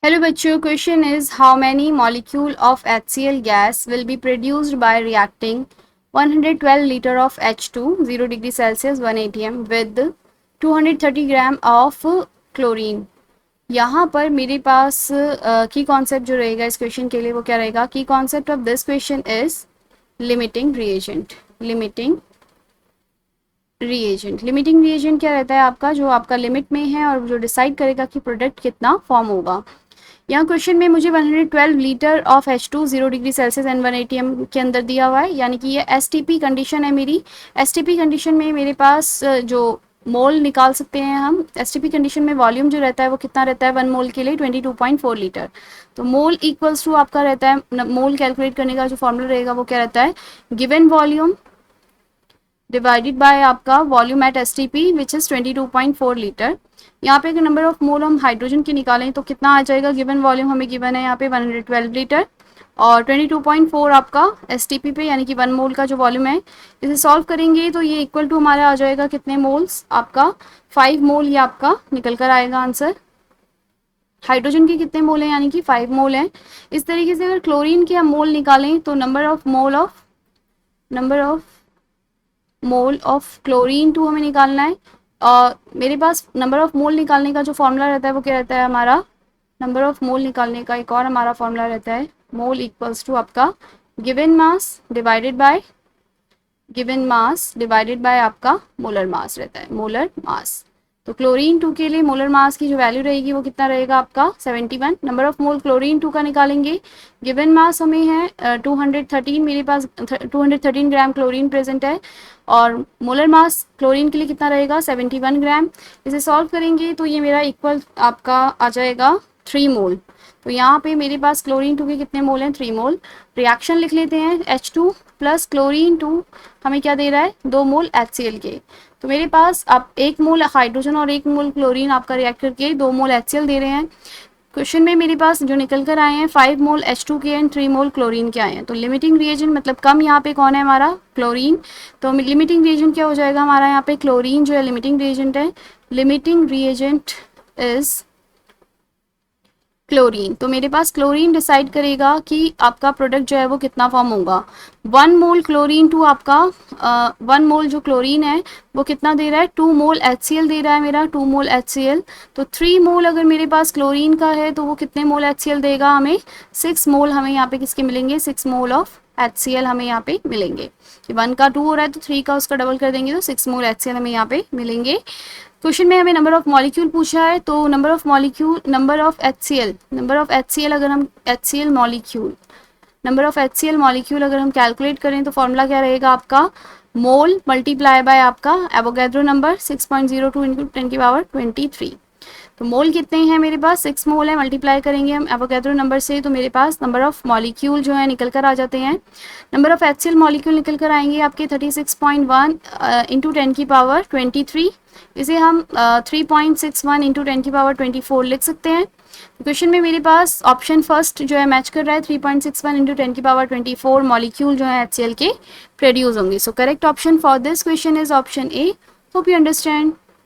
Hello बच्चों, question is how many molecule of HCl gas will be produced by reacting 112 litre of H2 0 degree Celsius 1 atm with 230 gram of chlorine. यहाँ पर मेरे पास की concept जो रहेगा इस question के लिए वो क्या रहेगा। की concept of this question is limiting reagent. Limiting reagent क्या रहता है आपका, जो आपका लिमिट में है और जो डिसाइड करेगा कि प्रोडक्ट कितना फॉर्म होगा। यहाँ क्वेश्चन में मुझे 112 litre of H2 0 degree Celsius and 1 atm के अंदर दिया हुआ है, यानी कि ये STP कंडीशन है मेरी। STP कंडीशन में मेरे पास जो मोल निकाल सकते हैं हम। STP कंडीशन में वॉल्यूम जो रहता है वो कितना रहता है 1 मोल के लिए 22.4 लीटर। तो मोल इक्वल्स टू आपका रहता है, मोल कैलकुलेट करने का जो फॉर्मूला रहेगा वो क्या रहता है, गिवन वॉल्यूम डिवाइडेड बाय आपका volume at STP which is 22.4 litre. यहाँ पे अगर नंबर ऑफ मोल हम हाइड्रोजन की निकालें तो कितना आ जाएगा, गिवन वॉल्यूम हमें गिवन है यहाँ पे 112 लीटर और 22.4 आपका STP पे, यानी कि 1 मोल का जो वॉल्यूम है। इसे सॉल्व करेंगे तो ये इक्वल टू हमारा आ जाएगा कितने मोल्स, आपका 5 मोल ये आपका निकल कर आएगा आंसर। हाइड्रोजन के कितने मोल हैं, यानी कि 5 मोल हैं। इस तरीके से अगर क्लोरीन के हम मोल निकालें तो नंबर ऑफ क्लोरीन 2 हमें निकालना है। और मेरे पास नंबर ऑफ मोल निकालने का जो फॉर्मूला रहता है वो क्या रहता है, हमारा नंबर ऑफ मोल निकालने का एक और हमारा फॉर्मूला रहता है, मोल इक्वल्स टू आपका गिवन मास डिवाइडेड बाय आपका मोलर मास रहता है, मोलर मास। तो क्लोरीन 2 के लिए मोलर मास की जो वैल्यू रहेगी वो कितना रहेगा आपका 71। नंबर ऑफ मोल क्लोरीन 2 का निकालेंगे। गिवन मास हमें है 213, मेरे पास 213 ग्राम क्लोरीन प्रेजेंट है और मोलर मास क्लोरीन के लिए कितना रहेगा 71 ग्राम। इसे सॉल्व करेंगे तो ये मेरा इक्वल आपका आ जाएगा 3 मोल। तो यहाँ पे मेरे पास क्लोरीन 2 के कितने मोल हैं, 3 मोल। रिएक्शन लिख लेते हैं, H2 प्लस क्लोरीन 2 हमें क्या दे रहा है, 2 मोल HCl के। तो मेरे पास आप 1 मोल हाइड्रोजन और 1 मोल क्लोरीन आपका रिएक्ट करके 2 मोल HCl दे रहे हैं। क्वेश्चन में मेरे पास जो निकल कर आए हैं 5 मोल H2 के एंड 3 मोल क्लोरीन के आए हैं। तो लिमिटिंग रिएजेंट मतलब कम यहाँ पे कौन है हमारा, क्लोरीन। तो लिमिटिंग रिएजेंट क्या हो जाएगा हमारा, यहाँ पे क्लोरीन जो है लिमिटिंग रिएजेंट है। Limiting reagent is chlorine. तो मेरे पास क्लोरीन डिसाइड करेगा कि आपका प्रोडक्ट जो है वो कितना फॉर्म होगा। 1 मोल क्लोरीन टू आपका 1 मोल जो क्लोरीन है वो कितना दे रहा है, 2 मोल HCl दे रहा है मेरा, 2 मोल HCl। तो 3 मोल अगर मेरे पास क्लोरीन का है तो वो कितने मोल HCl देगा हमें, 6 मोल हमें यहाँ पे किसके मिलेंगे, 6 मोल ऑफ HCl हमें यहाँ पे मिलेंगे। कि 1 का 2 हो रहा है तो 3 का उसका डबल कर देंगे तो 6 मोल HCl हमें यहाँ पे मिलेंगे। क्वेश्चन में हमें नंबर ऑफ मॉलिक्यूल पूछा है, तो नंबर ऑफ HCl अगर हम नंबर ऑफ HCl मॉलिक्यूल अगर हम कैलकुलेट करें तो फॉर्मूला क्या रहेगा आपका, मोल मल्टीप्लाई बाय आपका एवोगैड्रो नंबर 6.02 इंटू 10⁻23। तो मोल कितने हैं मेरे पास, 6 मोल है, मल्टीप्लाई करेंगे हम एवोगैड्रो नंबर से तो मेरे पास नंबर ऑफ मॉलिक्यूल जो है निकल कर आ जाते हैं। नंबर ऑफ HCl मॉलिक्यूल निकल कर आएंगे आपके 36.1 इंटू 10⁻23। इसे हम 3.61 इंटू 10⁻24 लिख सकते हैं। क्वेश्चन में मेरे पास ऑप्शन फर्स्ट जो है मैच कर रहा है, 3.61 इंटू 10⁻24 मॉलिक्यूल जो है HCl के प्रोड्यूस होंगे। So correct option for this question is option A. Hope you understand.